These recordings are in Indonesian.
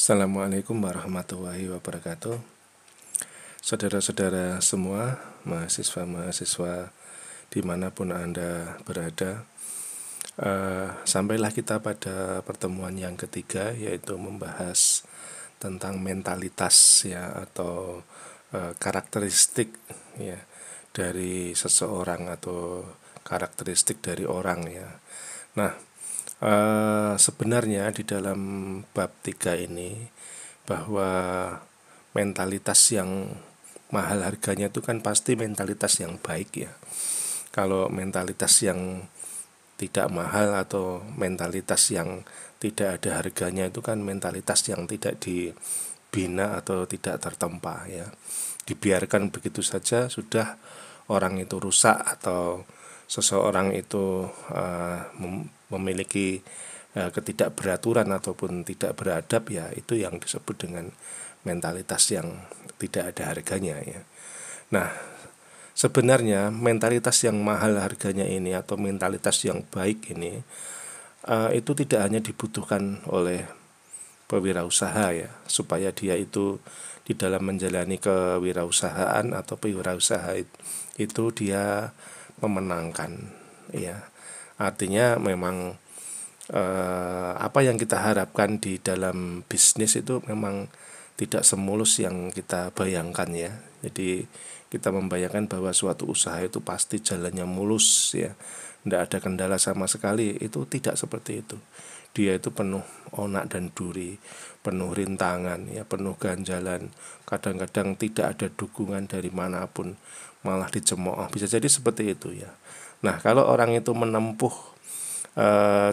Assalamualaikum warahmatullahi wabarakatuh. Saudara-saudara semua, mahasiswa-mahasiswa dimanapun Anda berada, sampailah kita pada pertemuan yang ketiga, yaitu membahas tentang mentalitas ya, atau karakteristik ya dari seseorang, atau karakteristik dari orang ya. Nah, sebenarnya di dalam bab 3 ini, bahwa mentalitas yang mahal harganya itu kan pasti mentalitas yang baik ya. Kalau mentalitas yang tidak mahal atau mentalitas yang tidak ada harganya itu kan mentalitas yang tidak dibina atau tidak tertempa ya. Dibiarkan begitu saja sudah orang itu rusak, atau seseorang itu memiliki ketidakberaturan ataupun tidak beradab, ya itu yang disebut dengan mentalitas yang tidak ada harganya ya. Nah, sebenarnya mentalitas yang mahal harganya ini atau mentalitas yang baik ini itu tidak hanya dibutuhkan oleh pewirausaha ya, supaya dia itu di dalam menjalani kewirausahaan atau pewirausaha itu dia memenangkan ya. Artinya memang apa yang kita harapkan di dalam bisnis itu memang tidak semulus yang kita bayangkan ya. Jadi kita membayangkan bahwa suatu usaha itu pasti jalannya mulus ya, tidak ada kendala sama sekali. Itu tidak seperti itu. Dia itu penuh onak dan duri, penuh rintangan ya, penuh ganjalan. Kadang-kadang tidak ada dukungan dari manapun, malah dicemooh. Bisa jadi seperti itu ya. Nah, kalau orang itu menempuh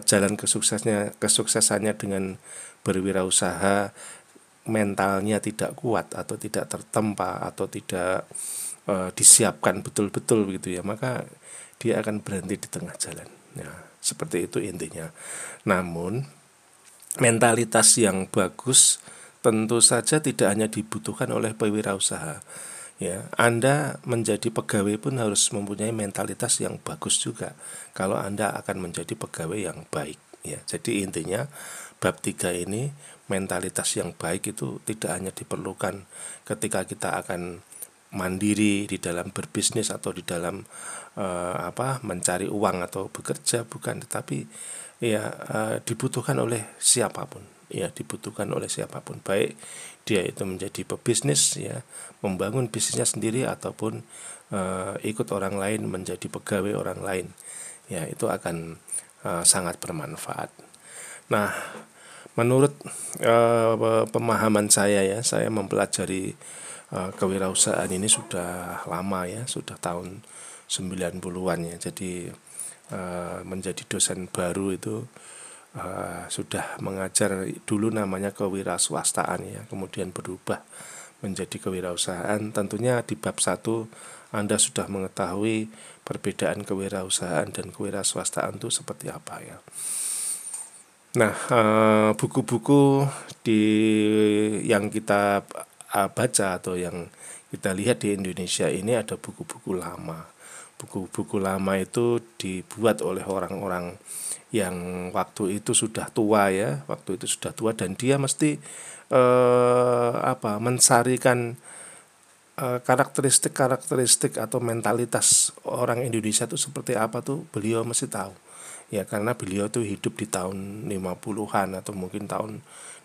jalan kesuksesannya dengan berwirausaha, mentalnya tidak kuat atau tidak tertempa atau tidak disiapkan betul-betul begitu ya, maka dia akan berhenti di tengah jalan ya, seperti itu intinya. Namun mentalitas yang bagus tentu saja tidak hanya dibutuhkan oleh pewirausaha ya. Anda menjadi pegawai pun harus mempunyai mentalitas yang bagus juga kalau Anda akan menjadi pegawai yang baik ya. Jadi intinya bab 3 ini, mentalitas yang baik itu tidak hanya diperlukan ketika kita akan mandiri di dalam berbisnis atau di dalam mencari uang atau bekerja, bukan, tetapi ya dibutuhkan oleh siapapun ya, dibutuhkan oleh siapapun, baik dia itu menjadi pebisnis ya, membangun bisnisnya sendiri, ataupun ikut orang lain menjadi pegawai orang lain ya, itu akan sangat bermanfaat. Nah, menurut pemahaman saya ya, saya mempelajari kewirausahaan ini sudah lama ya, sudah tahun 90-an ya. Jadi menjadi dosen baru itu sudah mengajar, dulu namanya kewirausahaan ya, kemudian berubah menjadi kewirausahaan. Tentunya di bab 1 Anda sudah mengetahui perbedaan kewirausahaan dan kewirausahaan itu seperti apa ya. Nah, buku-buku yang kita baca atau yang kita lihat di Indonesia ini ada buku-buku lama. Buku-buku lama itu dibuat oleh orang-orang yang waktu itu sudah tua ya, dan dia mesti mensarikan karakteristik atau mentalitas orang Indonesia itu seperti apa tuh beliau mesti tahu. Ya, karena beliau tuh hidup di tahun 50-an atau mungkin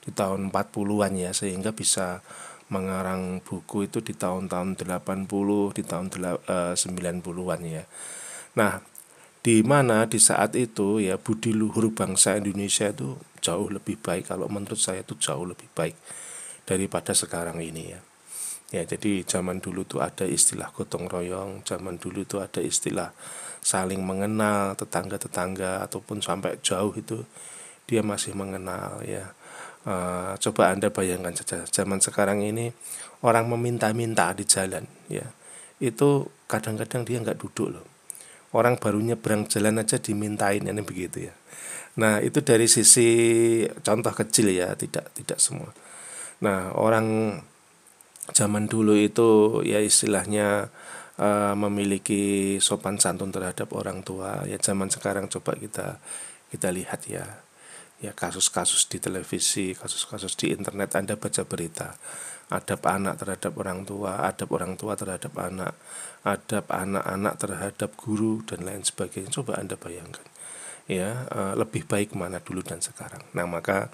di tahun 40-an ya, sehingga bisa mengarang buku itu di tahun-tahun 80, di tahun 90-an ya. Nah, di mana di saat itu ya budi luhur bangsa Indonesia itu jauh lebih baik, kalau menurut saya itu jauh lebih baik daripada sekarang ini ya. Ya, jadi zaman dulu tuh ada istilah gotong royong, zaman dulu tuh ada istilah saling mengenal, tetangga-tetangga ataupun sampai jauh itu dia masih mengenal ya. Coba Anda bayangkan saja, zaman sekarang ini orang meminta-minta di jalan ya, itu kadang-kadang dia nggak duduk loh. Orang baru nyebrang jalan aja dimintain, ini begitu ya. Nah, itu dari sisi contoh kecil ya, tidak semua. Nah, orang zaman dulu itu ya istilahnya memiliki sopan santun terhadap orang tua ya. Zaman sekarang coba kita lihat ya, Ya, kasus-kasus di televisi, kasus-kasus di internet, Anda baca berita, adab anak terhadap orang tua, adab orang tua terhadap anak, adab anak-anak terhadap guru dan lain sebagainya. Coba Anda bayangkan, ya, lebih baik mana dulu dan sekarang. Nah, maka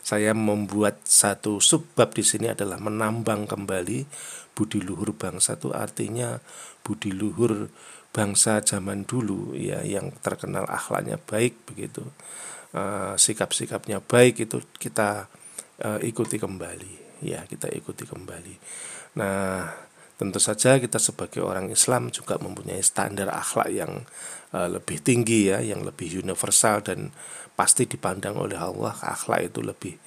saya membuat satu subbab di sini adalah menambang kembali budi luhur bangsa. Itu artinya budi luhur bangsa zaman dulu, ya, yang terkenal akhlaknya baik begitu, sikap-sikapnya baik, itu kita ikuti kembali, ya, kita ikuti kembali. Nah, tentu saja kita sebagai orang Islam juga mempunyai standar akhlak yang lebih tinggi, ya, yang lebih universal, dan pasti dipandang oleh Allah akhlak itu lebih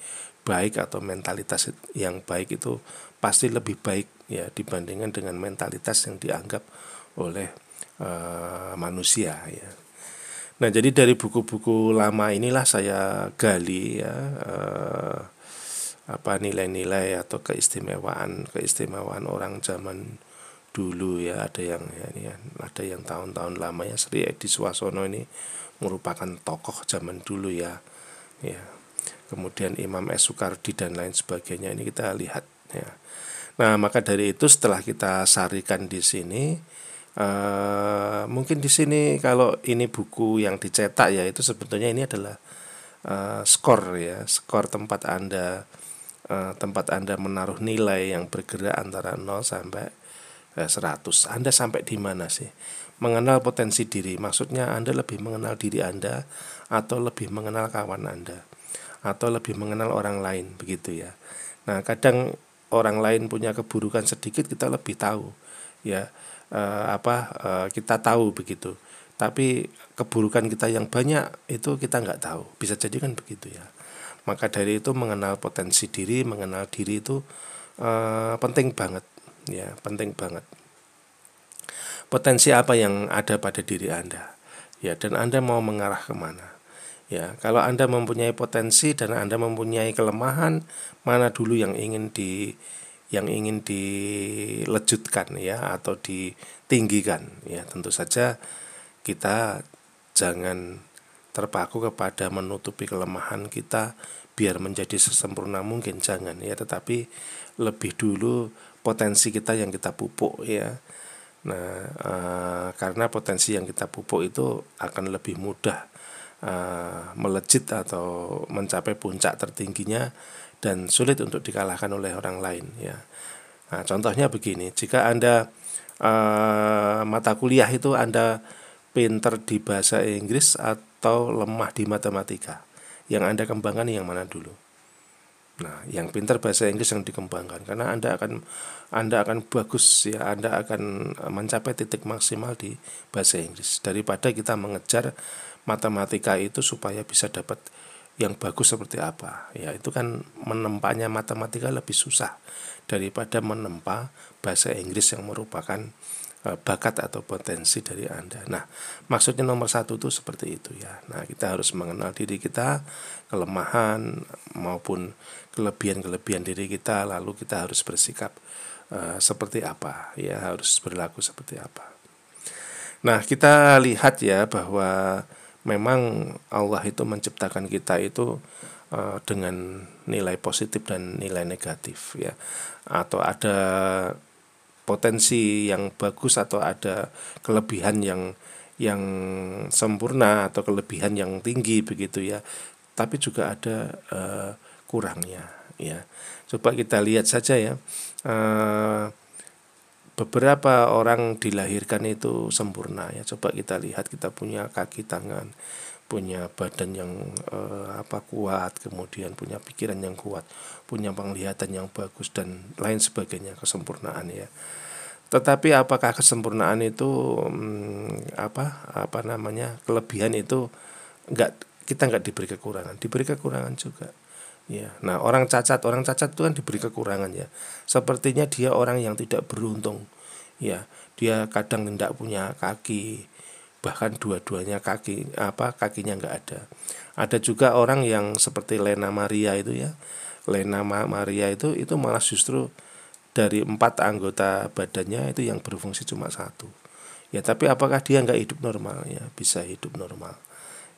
baik, atau mentalitas yang baik itu pasti lebih baik, ya, dibandingkan dengan mentalitas yang dianggap oleh manusia, ya. Nah, jadi dari buku-buku lama inilah saya gali, ya, nilai-nilai atau keistimewaan orang zaman dulu, ya. Ada yang, ya, ini, ya, ada yang tahun-tahun lama, ya. Sri Edi Suwasono ini merupakan tokoh zaman dulu, ya. Ya. Kemudian Imam S. Sukardi dan lain sebagainya, ini kita lihat, ya. Nah, maka dari itu setelah kita sarikan di sini, mungkin di sini kalau ini buku yang dicetak, ya, itu sebetulnya ini adalah skor, ya, skor tempat Anda menaruh nilai yang bergerak antara 0 sampai 100. Anda sampai di mana sih? Mengenal potensi diri, maksudnya Anda lebih mengenal diri Anda, atau lebih mengenal kawan Anda, atau lebih mengenal orang lain, begitu, ya. Nah, kadang orang lain punya keburukan sedikit, kita lebih tahu, ya, kita tahu begitu. Tapi keburukan kita yang banyak itu kita nggak tahu, bisa jadi kan begitu, ya. Maka dari itu mengenal potensi diri, mengenal diri itu penting banget, ya, penting banget. Potensi apa yang ada pada diri Anda, ya, dan Anda mau mengarah kemana, ya. Kalau Anda mempunyai potensi dan Anda mempunyai kelemahan, mana dulu yang ingin dilejutkan, ya, atau ditinggikan, ya. Tentu saja kita jangan terpaku kepada menutupi kelemahan kita biar menjadi sesempurna mungkin, jangan, ya, tetapi lebih dulu potensi kita yang kita pupuk, ya. Nah, karena potensi yang kita pupuk itu akan lebih mudah melejit atau mencapai puncak tertingginya dan sulit untuk dikalahkan oleh orang lain, ya. Nah, contohnya begini, jika Anda mata kuliah itu Anda pinter di bahasa Inggris atau lemah di matematika, yang Anda kembangkan yang mana dulu? Nah, yang pintar bahasa Inggris yang dikembangkan, karena Anda akan bagus, ya, Anda akan mencapai titik maksimal di bahasa Inggris, daripada kita mengejar matematika itu supaya bisa dapat yang bagus seperti apa, ya. Itu kan menempanya matematika lebih susah daripada menempa bahasa Inggris yang merupakan bakat atau potensi dari Anda. Nah, maksudnya nomor satu itu seperti itu, ya. Nah, kita harus mengenal diri kita, kelemahan maupun kelebihan-kelebihan diri kita, lalu kita harus bersikap seperti apa, ya, harus berlaku seperti apa. Nah, kita lihat, ya, bahwa memang Allah itu menciptakan kita itu dengan nilai positif dan nilai negatif, ya. Atau ada potensi yang bagus, atau ada kelebihan yang sempurna, atau kelebihan yang tinggi, begitu, ya. Tapi juga ada kurangnya, ya. Coba kita lihat saja, ya. Beberapa orang dilahirkan itu sempurna, ya. Coba kita lihat, kita punya kaki tangan, punya badan yang kuat, kemudian punya pikiran yang kuat, punya penglihatan yang bagus dan lain sebagainya, kesempurnaan, ya. Tetapi apakah kesempurnaan itu kelebihan itu kita nggak diberi kekurangan juga, ya. Nah, orang cacat itu kan diberi kekurangan, ya. Sepertinya dia orang yang tidak beruntung, ya. Dia kadang tidak punya kaki, bahkan dua-duanya kakinya nggak ada. Ada juga orang yang seperti Lena Maria itu, ya. Lena Maria itu malah justru dari 4 anggota badannya itu yang berfungsi cuma 1, ya. Tapi apakah dia nggak hidup normal? Ya, bisa hidup normal,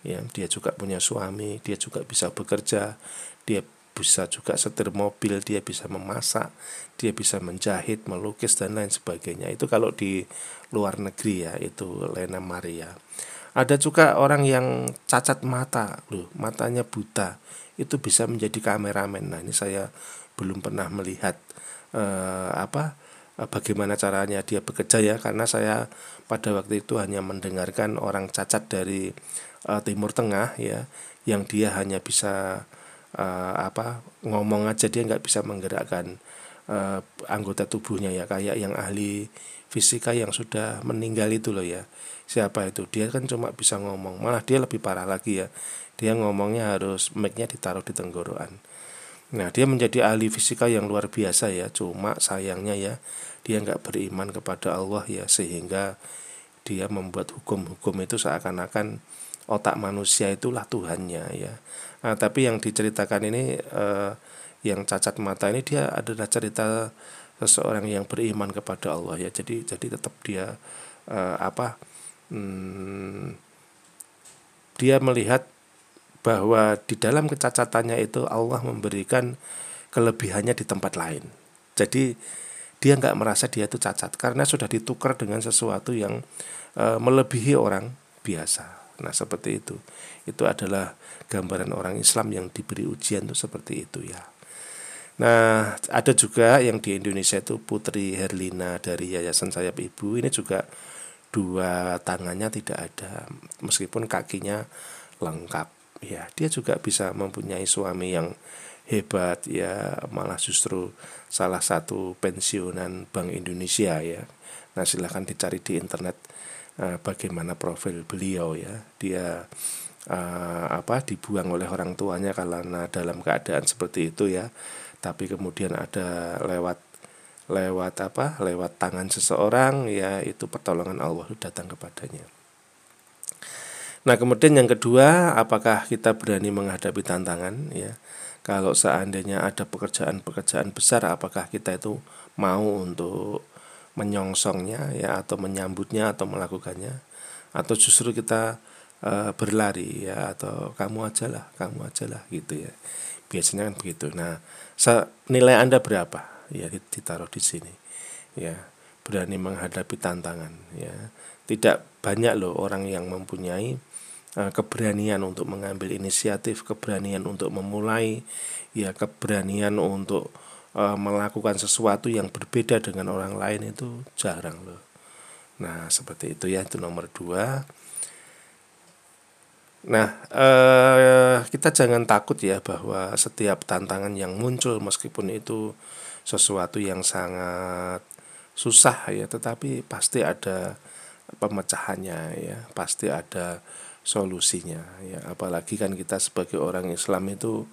ya, dia juga punya suami, dia juga bisa bekerja, dia bisa juga setir mobil, dia bisa memasak, dia bisa menjahit, melukis dan lain sebagainya. Itu kalau di luar negeri ya, itu Lena Maria. Ada juga orang yang cacat mata, loh, matanya buta, itu bisa menjadi kameramen. Nah, ini saya belum pernah melihat bagaimana caranya dia bekerja ya, karena saya pada waktu itu hanya mendengarkan orang cacat dari Timur Tengah ya, yang dia hanya bisa ngomong aja, dia nggak bisa menggerakkan anggota tubuhnya ya, kayak yang ahli fisika yang sudah meninggal itu loh ya. Siapa itu? Dia kan cuma bisa ngomong, malah dia lebih parah lagi ya, dia ngomongnya harus mic-nya ditaruh di tenggorokan. Nah, dia menjadi ahli fisika yang luar biasa ya, cuma sayangnya ya, dia nggak beriman kepada Allah ya, sehingga dia membuat hukum-hukum itu seakan-akan otak manusia itulah Tuhannya ya. Nah, tapi yang diceritakan ini yang cacat mata ini, dia adalah cerita seseorang yang beriman kepada Allah ya. Jadi tetap dia dia melihat bahwa di dalam kecacatannya itu Allah memberikan kelebihannya di tempat lain. Jadi dia nggak merasa dia itu cacat karena sudah ditukar dengan sesuatu yang melebihi orang biasa. Nah, seperti itu. Itu adalah gambaran orang Islam yang diberi ujian itu seperti itu ya. Nah, ada juga yang di Indonesia itu Putri Herlina dari Yayasan Sayap Ibu. Ini juga dua tangannya tidak ada, meskipun kakinya lengkap. Ya, dia juga bisa mempunyai suami yang hebat ya, malah justru salah satu pensiunan Bank Indonesia ya. Nah, silahkan dicari di internet bagaimana profil beliau ya. Dia dibuang oleh orang tuanya karena dalam keadaan seperti itu ya, tapi kemudian ada lewat tangan seseorang ya, itu pertolongan Allah datang kepadanya. Nah, kemudian yang kedua, apakah kita berani menghadapi tantangan ya? Kalau seandainya ada pekerjaan-pekerjaan besar, apakah kita itu mau untuk menyongsongnya ya, atau menyambutnya atau melakukannya, atau justru kita berlari ya, atau kamu aja lah gitu ya. Biasanya kan begitu. Nah, nilai Anda berapa? Ya, ditaruh di sini. Ya, berani menghadapi tantangan ya. Tidak banyak loh orang yang mempunyai keberanian untuk mengambil inisiatif, keberanian untuk memulai, ya, keberanian untuk melakukan sesuatu yang berbeda dengan orang lain, itu jarang loh. Nah, seperti itu ya, itu nomor 2. Nah, kita jangan takut ya bahwa setiap tantangan yang muncul, meskipun itu sesuatu yang sangat susah ya, tetapi pasti ada pemecahannya ya, pasti ada solusinya ya. Apalagi kan kita sebagai orang Islam itu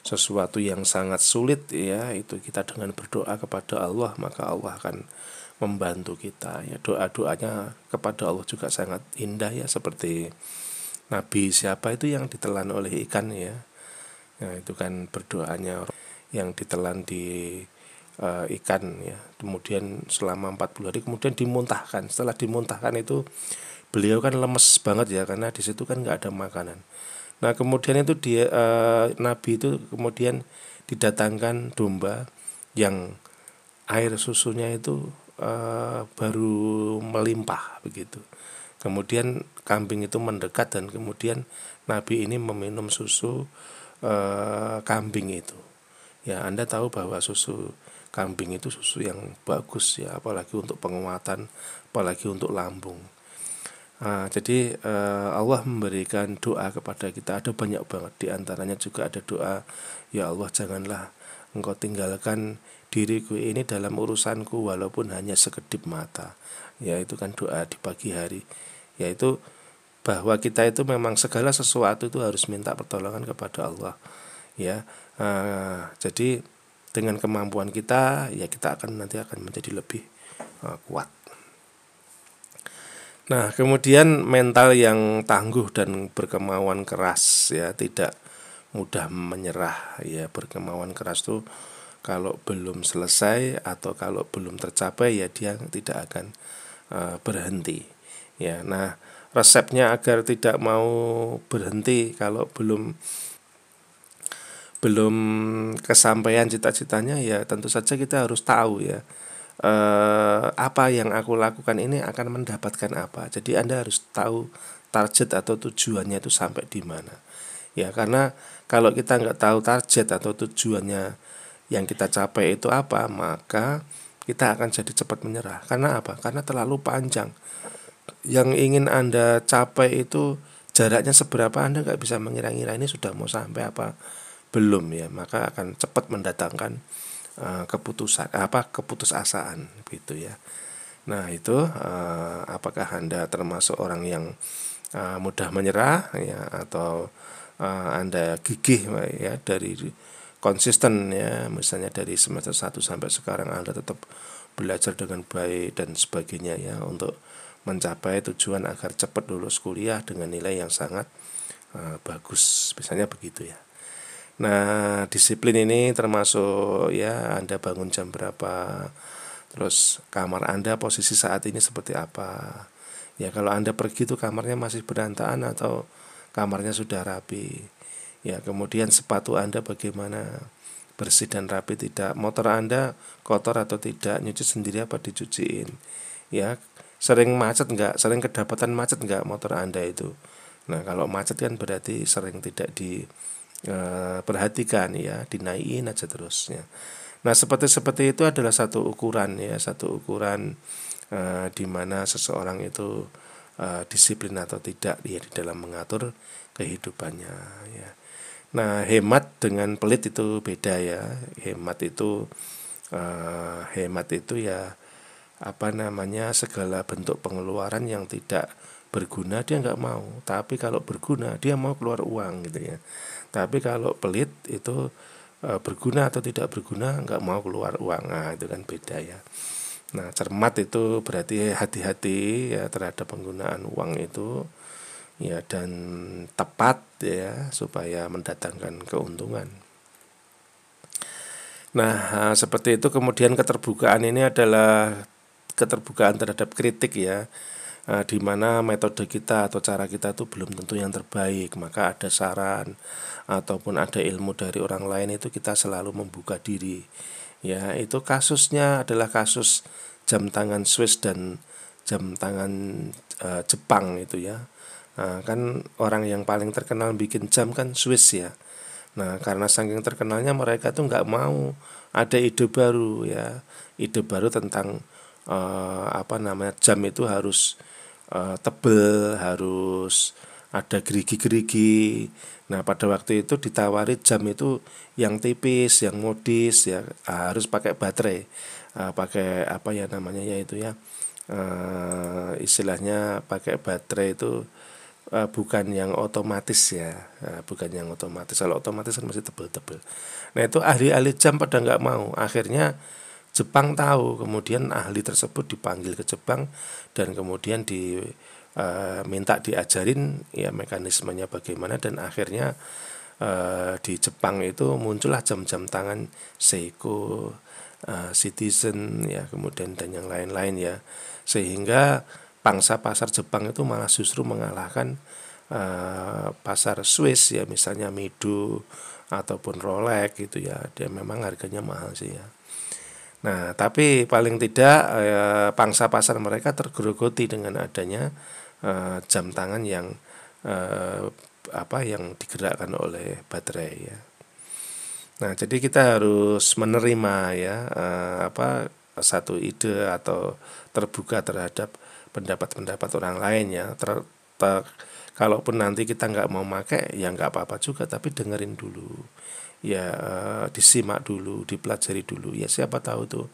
sesuatu yang sangat sulit ya, itu kita dengan berdoa kepada Allah, maka Allah akan membantu kita ya. Doa-doanya kepada Allah juga sangat indah ya, seperti Nabi siapa itu yang ditelan oleh ikan ya. Nah, itu kan berdoanya yang ditelan di ikan ya, kemudian selama 40 hari kemudian dimuntahkan. Setelah dimuntahkan itu beliau kan lemes banget ya, karena di situ kan nggak ada makanan. Nah, kemudian itu dia Nabi itu kemudian didatangkan domba yang air susunya itu baru melimpah begitu. Kemudian kambing itu mendekat dan kemudian Nabi ini meminum susu kambing itu. Ya, Anda tahu bahwa susu kambing itu susu yang bagus ya, apalagi untuk penguatan, apalagi untuk lambung. Jadi Allah memberikan doa kepada kita, ada banyak banget. Di antaranya juga ada doa, ya Allah, janganlah Engkau tinggalkan diriku ini dalam urusanku walaupun hanya sekedip mata. Ya, itu kan doa di pagi hari. Yaitu bahwa kita itu memang segala sesuatu itu harus minta pertolongan kepada Allah. Ya, jadi dengan kemampuan kita ya, kita nanti akan menjadi lebih kuat. Nah, kemudian mental yang tangguh dan berkemauan keras ya, tidak mudah menyerah ya. Berkemauan keras tuh kalau belum selesai atau kalau belum tercapai ya, dia tidak akan berhenti Ya, nah resepnya agar tidak mau berhenti kalau belum belum kesampaian cita-citanya, ya tentu saja kita harus tahu ya, apa yang aku lakukan ini akan mendapatkan apa. Jadi Anda harus tahu target atau tujuannya itu sampai di mana. Ya, karena kalau kita nggak tahu target atau tujuannya yang kita capai itu apa, maka kita akan jadi cepat menyerah. Karena apa? Karena terlalu panjang. Yang ingin Anda capai itu jaraknya seberapa, Anda nggak bisa mengira-ngira ini sudah mau sampai apa belum ya, maka akan cepat mendatangkan keputusasaan gitu ya. Nah itu, apakah Anda termasuk orang yang mudah menyerah ya, atau Anda gigih ya, dari konsisten ya, misalnya dari semester 1 sampai sekarang Anda tetap belajar dengan baik dan sebagainya ya, untuk mencapai tujuan agar cepat lulus kuliah dengan nilai yang sangat bagus, misalnya begitu ya. Nah, disiplin ini termasuk ya, Anda bangun jam berapa, terus kamar Anda posisi saat ini seperti apa. Ya, kalau Anda pergi tuh kamarnya masih berantakan atau kamarnya sudah rapi. Ya, kemudian sepatu Anda bagaimana, bersih dan rapi tidak, motor Anda kotor atau tidak, nyuci sendiri apa dicuciin. Ya, sering macet enggak, sering kedapatan macet enggak motor Anda itu. Nah, kalau macet kan berarti sering tidak perhatikan ya, dinaikin aja terusnya. Nah, seperti itu adalah satu ukuran ya, satu ukuran di mana seseorang itu disiplin atau tidak ya di dalam mengatur kehidupannya ya. Nah, hemat dengan pelit itu beda ya. Hemat itu ya, apa namanya, segala bentuk pengeluaran yang tidak berguna dia nggak mau, tapi kalau berguna dia mau keluar uang gitu ya. Tapi kalau pelit itu berguna atau tidak berguna nggak mau keluar uang, nah itu kan beda ya. Nah, cermat itu berarti hati-hati ya terhadap penggunaan uang itu ya, dan tepat ya supaya mendatangkan keuntungan. Nah, seperti itu. Kemudian keterbukaan ini adalah keterbukaan terhadap kritik ya, di mana metode kita atau cara kita itu belum tentu yang terbaik, maka ada saran ataupun ada ilmu dari orang lain, itu kita selalu membuka diri ya. Itu kasusnya adalah kasus jam tangan Swiss dan jam tangan Jepang itu ya. Nah, kan orang yang paling terkenal bikin jam kan Swiss ya. Nah, karena saking terkenalnya mereka tuh nggak mau ada ide baru ya, ide baru tentang apa namanya, jam itu harus tebel, harus ada gerigi-gerigi. Nah, pada waktu itu ditawari jam itu yang tipis, yang modis ya, harus pakai baterai, pakai apa ya namanya ya itu ya, istilahnya pakai baterai itu, bukan yang otomatis ya, bukan yang otomatis. Kalau otomatis kan masih tebel-tebel. Nah, itu ahli-ahli jam pada nggak mau. Akhirnya Jepang tahu, kemudian ahli tersebut dipanggil ke Jepang dan kemudian minta diajarin ya mekanismenya bagaimana, dan akhirnya di Jepang itu muncullah jam-jam tangan Seiko, Citizen ya, kemudian dan yang lain-lain ya, sehingga pangsa pasar Jepang itu malah justru mengalahkan pasar Swiss ya, misalnya Mido ataupun Rolex gitu ya. Dia memang harganya mahal sih ya. Nah, tapi paling tidak pangsa pasar mereka tergerogoti dengan adanya jam tangan yang yang digerakkan oleh baterai ya. Nah, jadi kita harus menerima ya, satu ide atau terbuka terhadap pendapat-pendapat orang lain ya. Kalaupun nanti kita nggak mau pakai ya nggak apa-apa juga, tapi dengerin dulu ya, disimak dulu, dipelajari dulu ya, siapa tahu tuh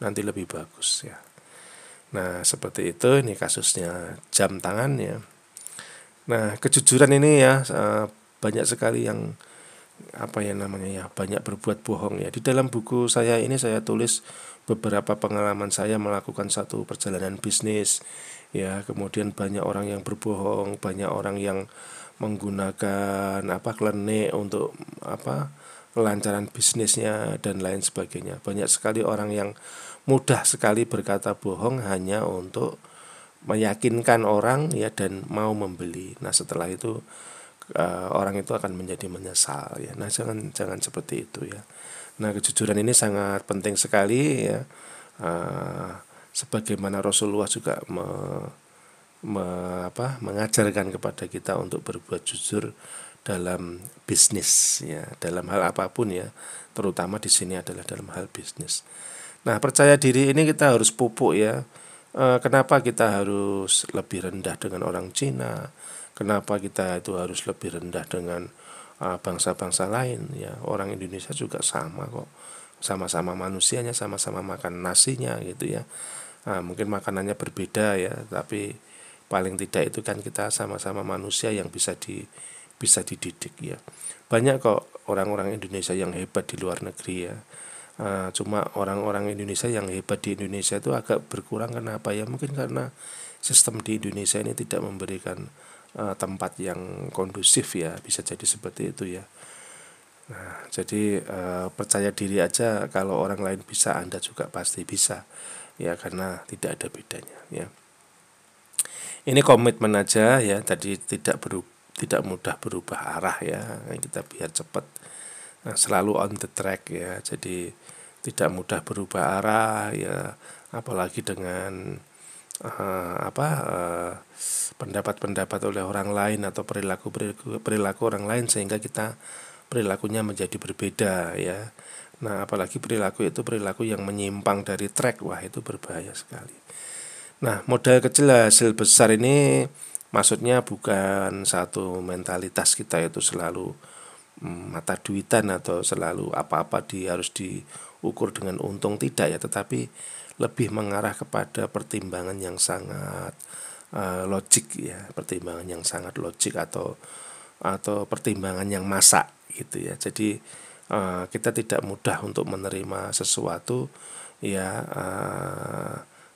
nanti lebih bagus ya. Nah, seperti itu ini kasusnya jam tangan ya. Nah, kejujuran ini ya, banyak sekali yang banyak berbuat bohong ya. Di dalam buku saya ini saya tulis beberapa pengalaman saya melakukan satu perjalanan bisnis ya. Kemudian banyak orang yang berbohong, banyak orang yang menggunakan klenik untuk kelancaran bisnisnya dan lain sebagainya. Banyak sekali orang yang mudah sekali berkata bohong hanya untuk meyakinkan orang ya dan mau membeli. Nah setelah itu orang itu akan menjadi menyesal ya. Nah jangan seperti itu ya. Nah kejujuran ini sangat penting sekali ya. Sebagaimana Rasulullah juga mengajarkan kepada kita untuk berbuat jujur dalam bisnis ya, dalam hal apapun ya, terutama di sini adalah dalam hal bisnis. Nah percaya diri ini kita harus pupuk ya. Kenapa kita harus lebih rendah dengan orang Cina? Kenapa kita itu harus lebih rendah dengan bangsa-bangsa lain ya? Orang Indonesia juga sama kok, sama-sama manusianya, sama-sama makan nasinya gitu ya. Mungkin makanannya berbeda ya, tapi paling tidak itu kan kita sama-sama manusia yang bisa dididik ya. Banyak kok orang-orang Indonesia yang hebat di luar negeri ya. Cuma orang-orang Indonesia yang hebat di Indonesia itu agak berkurang. Kenapa ya? Mungkin karena sistem di Indonesia ini tidak memberikan tempat yang kondusif ya, bisa jadi seperti itu ya. Nah, jadi percaya diri aja, kalau orang lain bisa, Anda juga pasti bisa ya, karena tidak ada bedanya ya. Ini komitmen aja ya, tadi tidak mudah berubah arah ya, kita biar cepat selalu on the track ya. Jadi tidak mudah berubah arah ya, apalagi dengan pendapat-pendapat oleh orang lain atau perilaku orang lain, sehingga kita perilakunya menjadi berbeda ya. Nah apalagi perilaku yang menyimpang dari track, wah itu berbahaya sekali. Nah modal kecil hasil besar ini maksudnya bukan satu mentalitas kita itu selalu mata duitan atau selalu apa-apa harus diukur dengan untung, tidak ya, tetapi lebih mengarah kepada pertimbangan yang sangat logik ya, pertimbangan yang sangat logik atau pertimbangan yang masak gitu ya. Jadi kita tidak mudah untuk menerima sesuatu ya,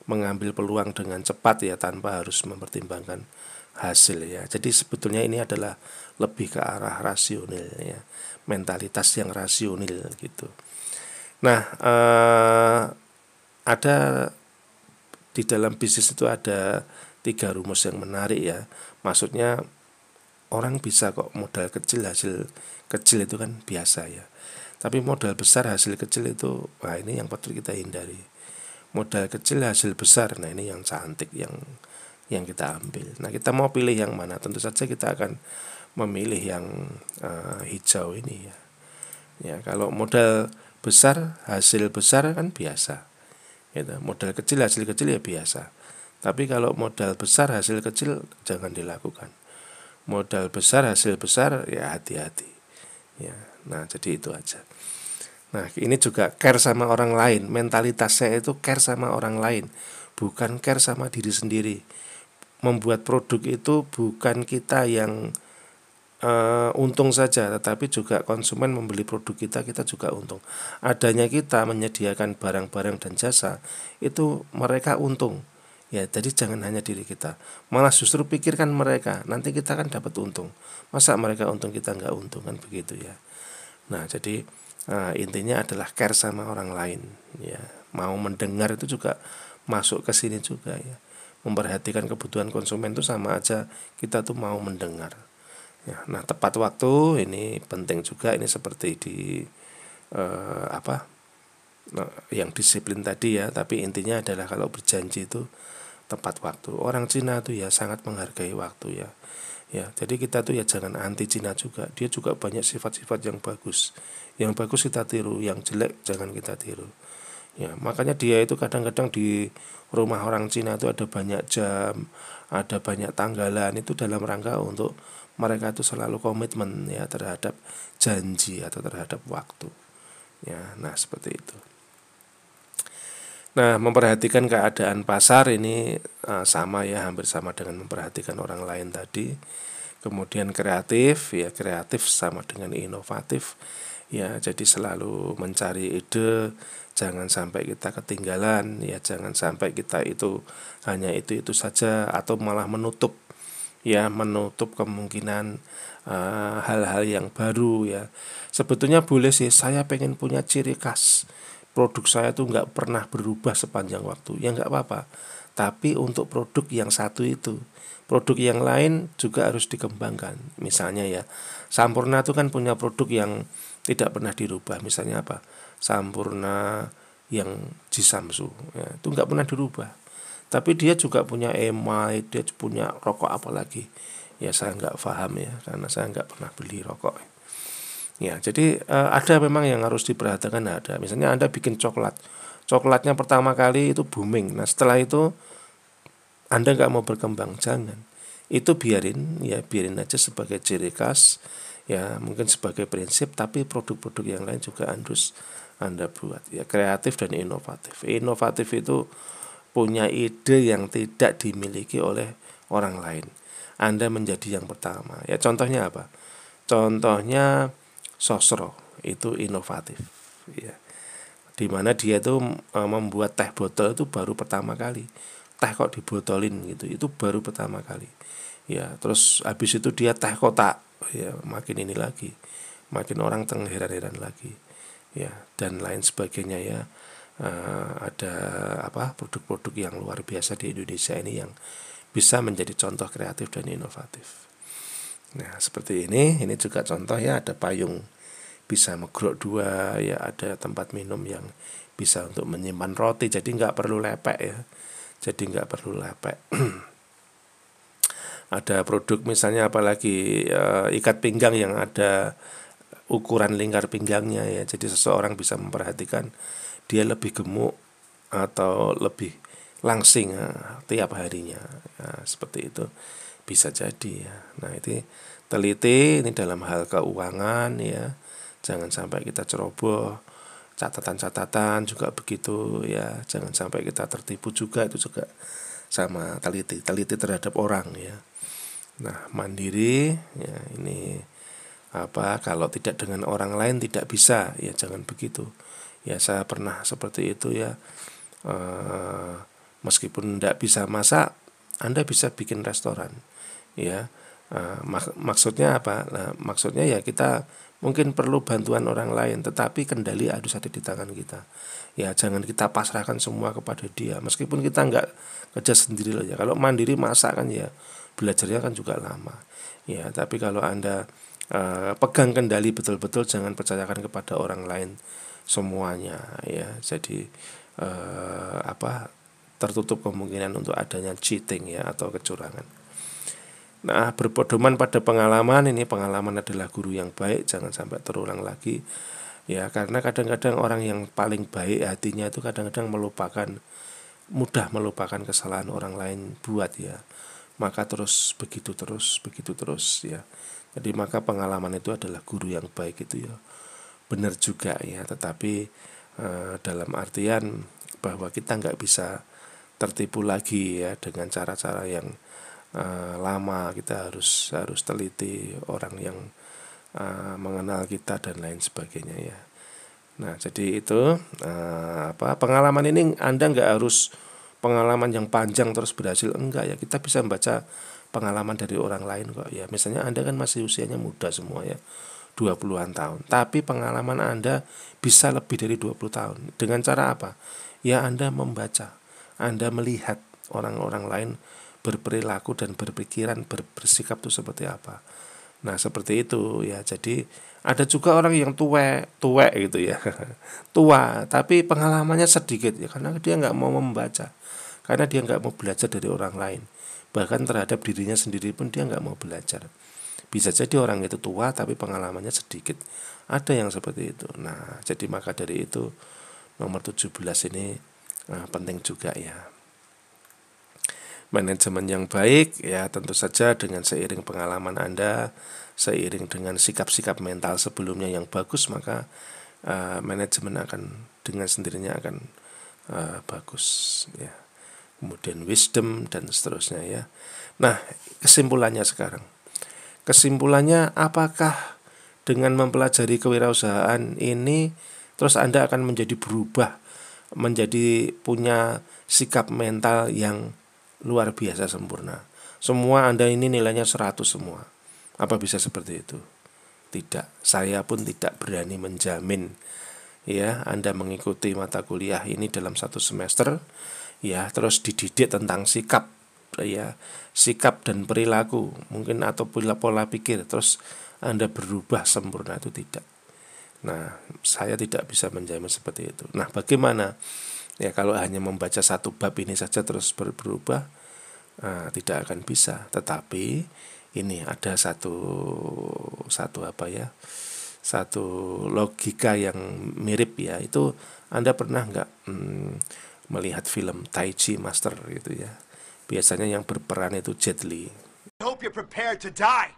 mengambil peluang dengan cepat ya, tanpa harus mempertimbangkan hasil ya. Jadi sebetulnya ini adalah lebih ke arah rasional ya, mentalitas yang rasional gitu. Nah ada di dalam bisnis itu ada 3 rumus yang menarik ya. Maksudnya orang bisa kok modal kecil hasil kecil itu kan biasa ya. Tapi modal besar hasil kecil itu, wah ini yang patut kita hindari. Modal kecil hasil besar, nah ini yang cantik yang kita ambil. Nah kita mau pilih yang mana? Tentu saja kita akan memilih yang hijau ini ya. Ya kalau modal besar hasil besar kan biasa. Gitu. Modal kecil hasil kecil ya biasa. Tapi kalau modal besar hasil kecil jangan dilakukan. Modal besar hasil besar ya hati-hati. Ya, nah jadi itu aja. Nah ini juga care sama orang lain. Mentalitasnya itu care sama orang lain, bukan care sama diri sendiri. Membuat produk itu bukan kita yang untung saja, tetapi juga konsumen membeli produk kita juga untung. Adanya kita menyediakan barang-barang dan jasa itu mereka untung ya. Jadi jangan hanya diri kita, malah justru pikirkan mereka, nanti kita kan dapat untung. Masa mereka untung kita nggak untung, kan begitu ya. Nah jadi intinya adalah care sama orang lain ya. Mau mendengar itu juga masuk ke sini juga ya. Memperhatikan kebutuhan konsumen itu sama aja kita tuh mau mendengar ya. Nah tepat waktu ini penting juga. Ini seperti di yang disiplin tadi ya, tapi intinya adalah kalau berjanji itu tepat waktu. Orang Cina tuh ya sangat menghargai waktu ya. Ya, jadi kita tuh ya jangan anti Cina juga. Dia juga banyak sifat-sifat yang bagus. Yang bagus kita tiru, yang jelek jangan kita tiru. Ya, makanya dia itu kadang-kadang di rumah orang Cina itu ada banyak jam, ada banyak tanggalan, itu dalam rangka untuk mereka itu selalu komitmen ya terhadap janji atau terhadap waktu. Ya, nah seperti itu. Nah, memperhatikan keadaan pasar ini sama ya, hampir sama dengan memperhatikan orang lain tadi. Kemudian kreatif ya, kreatif sama dengan inovatif ya. Jadi selalu mencari ide, jangan sampai kita ketinggalan ya, jangan sampai kita itu hanya itu saja atau malah menutup kemungkinan hal-hal yang baru ya. Sebetulnya boleh sih, saya pengen punya ciri khas produk saya tuh nggak pernah berubah sepanjang waktu, ya nggak apa-apa. tapi untuk produk yang satu itu. Produk yang lain juga harus dikembangkan. Misalnya ya, Sampurna itu kan punya produk yang tidak pernah dirubah. Misalnya apa? Sampurna yang Jisamsu, ya, itu nggak pernah dirubah. Tapi dia juga punya emai, dia punya rokok apa lagi? Ya saya nggak paham ya, karena saya nggak pernah beli rokok. Ya, jadi ada memang yang harus diperhatikan ada. Misalnya Anda bikin coklat, coklatnya pertama kali itu booming. Nah setelah itu Anda nggak mau berkembang, jangan. Itu biarin, ya biarin aja sebagai ciri khas, ya mungkin sebagai prinsip. Tapi produk-produk yang lain juga harus Anda buat, ya kreatif dan inovatif. Inovatif itu punya ide yang tidak dimiliki oleh orang lain. Anda menjadi yang pertama. Ya contohnya apa? Contohnya Sosro itu inovatif, ya. Dimana dia itu membuat teh botol itu baru pertama kali. Teh kok dibotolin gitu, itu baru pertama kali. Ya, terus habis itu dia teh kotak, ya makin ini lagi, makin orang heran-heran lagi, ya dan lain sebagainya ya. Ada apa produk-produk yang luar biasa di Indonesia ini yang bisa menjadi contoh kreatif dan inovatif. Nah seperti ini juga contoh ya, ada payung bisa megrok dua, ya ada tempat minum yang bisa untuk menyimpan roti, jadi nggak perlu lepek ya, jadi nggak perlu lepek. Ada produk misalnya apalagi ikat pinggang yang ada ukuran lingkar pinggangnya ya, jadi seseorang bisa memperhatikan dia lebih gemuk atau lebih langsing tiap harinya, ya, seperti itu bisa jadi ya. Nah itu teliti ini dalam hal keuangan ya, jangan sampai kita ceroboh. Catatan-catatan juga begitu ya, jangan sampai kita tertipu juga, itu juga sama teliti terhadap orang ya. Nah mandiri ya, ini apa, kalau tidak dengan orang lain tidak bisa ya, jangan begitu ya. Saya pernah seperti itu ya, meskipun tidak bisa masak, Anda bisa bikin restoran ya. Maksudnya apa? Nah, maksudnya ya kita mungkin perlu bantuan orang lain, tetapi kendali harus ada di tangan kita. Ya jangan kita pasrahkan semua kepada dia, meskipun kita nggak kerja sendiri loh ya. Kalau mandiri masak kan ya belajarnya kan juga lama. Ya tapi kalau Anda pegang kendali betul-betul, jangan percayakan kepada orang lain semuanya ya. Jadi tertutup kemungkinan untuk adanya cheating ya atau kecurangan. Nah berpedoman pada pengalaman, ini pengalaman adalah guru yang baik, jangan sampai terulang lagi ya, karena kadang-kadang orang yang paling baik hatinya itu kadang-kadang mudah melupakan kesalahan orang lain buat ya, maka begitu terus ya. Jadi maka pengalaman itu adalah guru yang baik itu ya, benar juga ya, tetapi dalam artian bahwa kita nggak bisa tertipu lagi ya dengan cara-cara yang lama. Kita harus teliti orang yang mengenal kita dan lain sebagainya ya. Nah jadi itu pengalaman ini Anda nggak harus pengalaman yang panjang terus berhasil, enggak ya. Kita bisa membaca pengalaman dari orang lain kok ya. Misalnya Anda kan masih usianya muda semua ya, 20-an tahun, tapi pengalaman Anda bisa lebih dari 20 tahun. Dengan cara apa? Ya Anda membaca, Anda melihat orang-orang lain berperilaku dan berpikiran, bersikap itu seperti apa. Nah seperti itu ya. Jadi ada juga orang yang tuwek gitu ya tua tapi pengalamannya sedikit ya, karena dia nggak mau membaca, karena dia nggak mau belajar dari orang lain, bahkan terhadap dirinya sendiri pun dia nggak mau belajar. Bisa jadi orang itu tua tapi pengalamannya sedikit, ada yang seperti itu. Nah jadi maka dari itu nomor 17 ini penting juga ya. Manajemen yang baik ya tentu saja dengan seiring pengalaman Anda, seiring dengan sikap-sikap mental sebelumnya yang bagus, maka manajemen akan dengan sendirinya akan bagus ya. Kemudian wisdom dan seterusnya ya. Nah kesimpulannya sekarang, apakah dengan mempelajari kewirausahaan ini terus Anda akan menjadi berubah, menjadi punya sikap mental yang luar biasa sempurna, semua Anda ini nilainya 100 semua? Apa bisa seperti itu? Tidak, saya pun tidak berani menjamin ya. Anda mengikuti mata kuliah ini dalam satu semester ya, terus dididik tentang sikap, ya, sikap dan perilaku mungkin, atau pola pikir, terus Anda berubah sempurna, itu tidak. Nah, saya tidak bisa menjamin seperti itu. Nah, bagaimana ya kalau hanya membaca satu bab ini saja terus berubah? Tidak akan bisa. Tetapi ini ada satu apa ya, satu logika yang mirip ya. Itu Anda pernah nggak melihat film Tai Chi Master gitu ya? Biasanya yang berperan itu Jet Li. Hope you're prepared to die.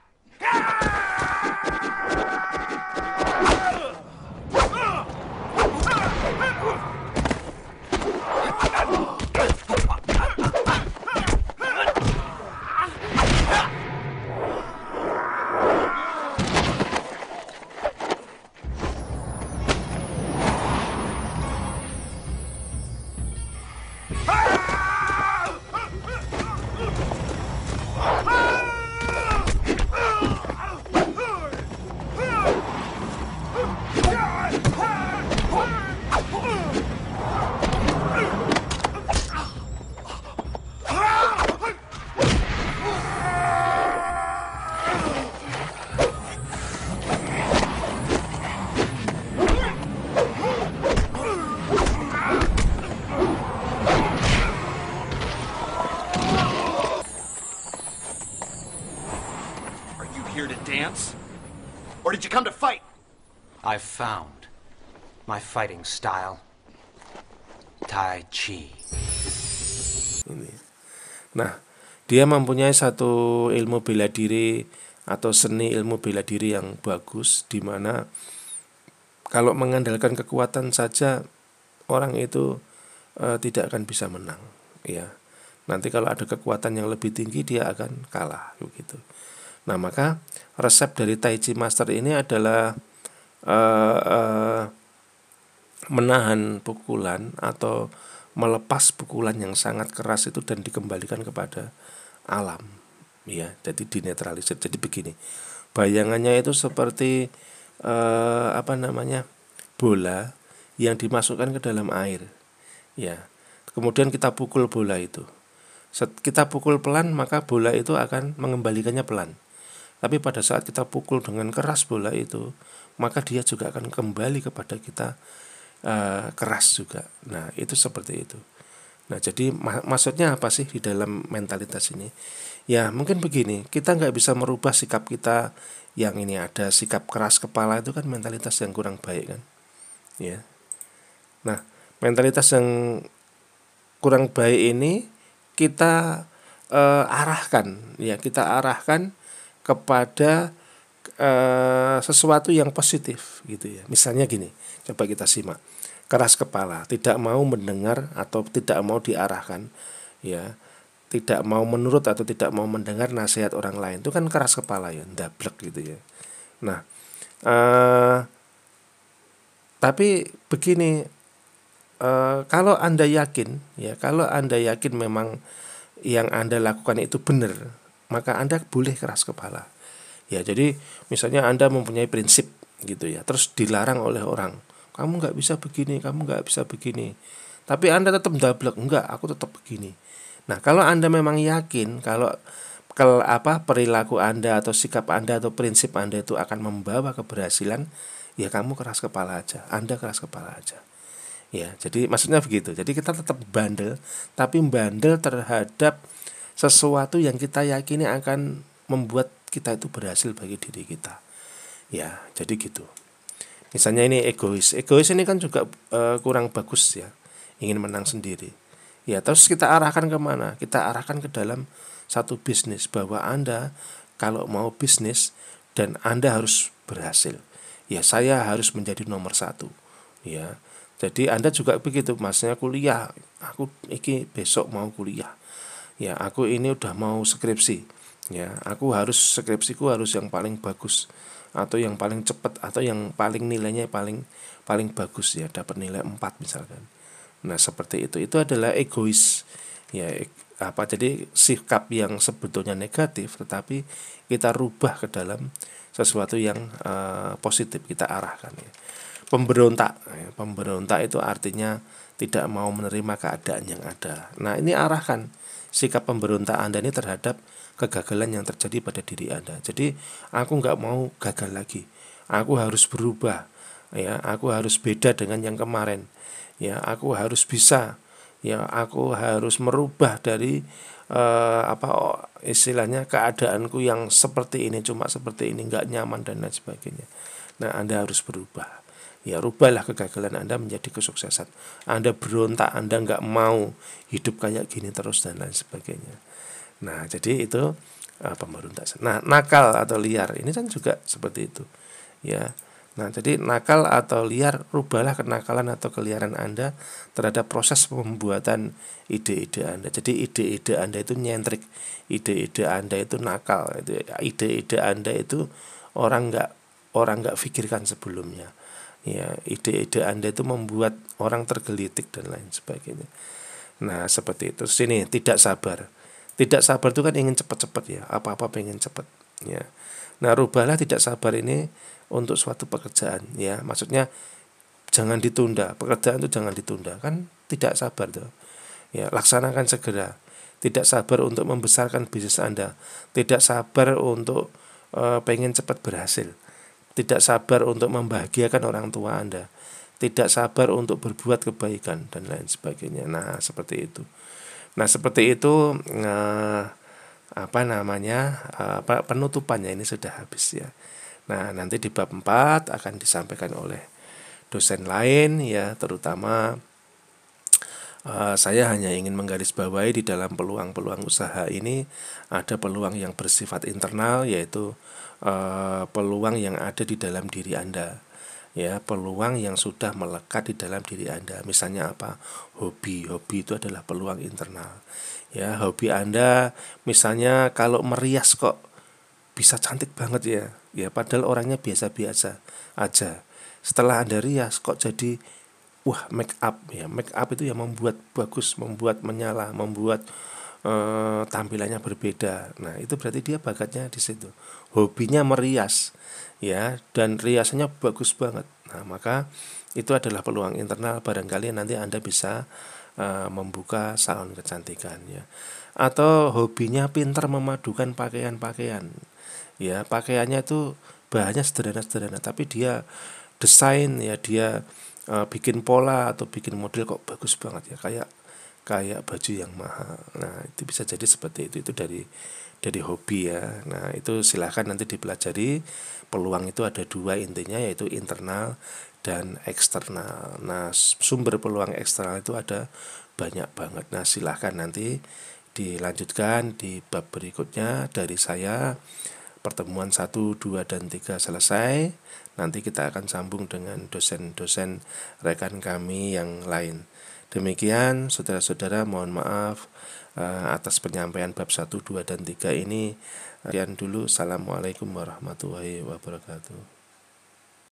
Here to dance? Or did you come to fight? I've found my fighting style. Tai Chi. Ini. Nah, dia mempunyai satu ilmu bela diri atau seni ilmu bela diri yang bagus, di mana kalau mengandalkan kekuatan saja orang itu tidak akan bisa menang, ya. Nanti kalau ada kekuatan yang lebih tinggi dia akan kalah begitu. Nah, maka resep dari Tai Chi Master ini adalah menahan pukulan atau melepas pukulan yang sangat keras itu dan dikembalikan kepada alam, ya. Jadi dinetralisir. Jadi begini, bayangannya itu seperti bola yang dimasukkan ke dalam air, ya. Kemudian kita pukul bola itu. Kita pukul pelan, maka bola itu akan mengembalikannya pelan. Tapi pada saat kita pukul dengan keras bola itu, maka dia juga akan kembali kepada kita keras juga. Nah, itu seperti itu. Nah, jadi maksudnya apa sih di dalam mentalitas ini? Ya, mungkin begini, kita nggak bisa merubah sikap kita yang ini, ada sikap keras kepala, itu kan mentalitas yang kurang baik kan, ya. Nah, mentalitas yang kurang baik ini kita arahkan, ya, kita arahkan kepada sesuatu yang positif gitu ya. Misalnya gini, coba kita simak. Keras kepala, tidak mau mendengar atau tidak mau diarahkan, ya, tidak mau menurut atau tidak mau mendengar nasihat orang lain, itu kan keras kepala ya, ndablek gitu ya. Nah, tapi begini, kalau Anda yakin, ya, kalau Anda yakin memang yang Anda lakukan itu benar, maka Anda boleh keras kepala. Ya, jadi misalnya Anda mempunyai prinsip gitu ya, terus dilarang oleh orang, kamu nggak bisa begini, kamu nggak bisa begini, tapi Anda tetap dablek, enggak, aku tetap begini. Nah, kalau Anda memang yakin kalau perilaku Anda atau sikap Anda atau prinsip Anda itu akan membawa keberhasilan, ya kamu keras kepala aja, Anda keras kepala aja. Ya, jadi maksudnya begitu. Jadi kita tetap bandel, tapi bandel terhadap sesuatu yang kita yakini akan membuat kita itu berhasil bagi diri kita. Ya, jadi gitu. Misalnya ini egois. Egois ini kan juga kurang bagus ya. Ingin menang sendiri. Ya, terus kita arahkan kemana? Kita arahkan ke dalam satu bisnis, bahwa Anda kalau mau bisnis dan Anda harus berhasil, ya saya harus menjadi nomor satu. Ya, jadi Anda juga begitu, masnya kuliah, aku iki besok mau kuliah. Ya, aku ini udah mau skripsi. Ya, aku harus skripsiku harus yang paling bagus, atau yang paling cepat, atau yang paling nilainya paling bagus ya, dapat nilai 4 misalkan. Nah, seperti itu. Itu adalah egois. Ya, jadi sikap yang sebetulnya negatif tetapi kita rubah ke dalam sesuatu yang positif, kita arahkan ya. Pemberontak itu artinya tidak mau menerima keadaan yang ada. Nah, ini arahkan sikap pemberontak Anda ini terhadap kegagalan yang terjadi pada diri Anda. Jadi, aku nggak mau gagal lagi. Aku harus berubah. Ya, aku harus beda dengan yang kemarin. Ya, aku harus bisa. Ya, aku harus merubah dari istilahnya keadaanku yang seperti ini, cuma seperti ini, nggak nyaman dan lain sebagainya. Nah, Anda harus berubah. Ya, rubahlah kegagalan Anda menjadi kesuksesan. Anda berontak, Anda nggak mau hidup kayak gini terus dan lain sebagainya. Nah, jadi itu pemberontakan. Nah, nakal atau liar ini kan juga seperti itu. Ya. Nah, jadi nakal atau liar, rubahlah kenakalan atau keliaran Anda terhadap proses pembuatan ide-ide Anda. Jadi ide-ide Anda itu nyentrik, ide-ide Anda itu nakal, ide-ide Anda itu orang nggak pikirkan sebelumnya. Ya, ide-ide Anda itu membuat orang tergelitik dan lain sebagainya. Nah, seperti itu. Sini tidak sabar. Tidak sabar itu kan ingin cepat-cepat ya, apa-apa pengen cepat ya. Nah, rubahlah tidak sabar ini untuk suatu pekerjaan ya, maksudnya jangan ditunda, pekerjaan itu jangan ditunda, kan tidak sabar tuh ya, laksanakan segera. Tidak sabar untuk membesarkan bisnis Anda, tidak sabar untuk pengen cepat berhasil, tidak sabar untuk membahagiakan orang tua Anda, tidak sabar untuk berbuat kebaikan dan lain sebagainya. Nah, seperti itu. Nah, seperti itu penutupannya ini sudah habis ya. Nah, nanti di bab 4 akan disampaikan oleh dosen lain ya, terutama saya hanya ingin menggarisbawahi di dalam peluang-peluang usaha ini ada peluang yang bersifat internal, yaitu peluang yang ada di dalam diri Anda. Ya, peluang yang sudah melekat di dalam diri Anda. Misalnya apa? Hobi itu adalah peluang internal. Ya, hobi Anda misalnya kalau merias kok bisa cantik banget ya. Ya, padahal orangnya biasa-biasa aja. Setelah Anda rias kok jadi wah, make up ya. Make up itu yang membuat bagus, membuat menyala, membuat tampilannya berbeda. Nah, itu berarti dia bakatnya di situ. Hobinya merias ya, dan riasannya bagus banget. Nah, maka itu adalah peluang internal. Barangkali nanti Anda bisa membuka salon kecantikan ya. Atau hobinya pintar memadukan pakaian-pakaian. Ya, pakaiannya itu bahannya sederhana-sederhana, tapi dia desain ya, dia bikin pola atau bikin model kok bagus banget ya, kayak baju yang mahal. Nah, itu bisa jadi seperti itu dari hobi ya. Nah, itu silahkan nanti dipelajari. Peluang itu ada dua intinya, yaitu internal dan eksternal. Nah, sumber peluang eksternal itu ada banyak banget. Nah, silahkan nanti dilanjutkan di bab berikutnya dari saya. Pertemuan 1, 2, dan 3 selesai. Nanti kita akan sambung dengan dosen-dosen rekan kami yang lain. Demikian saudara-saudara, mohon maaf atas penyampaian bab 1, 2, dan 3 ini. Sekian dulu. Assalamualaikum warahmatullahi wabarakatuh.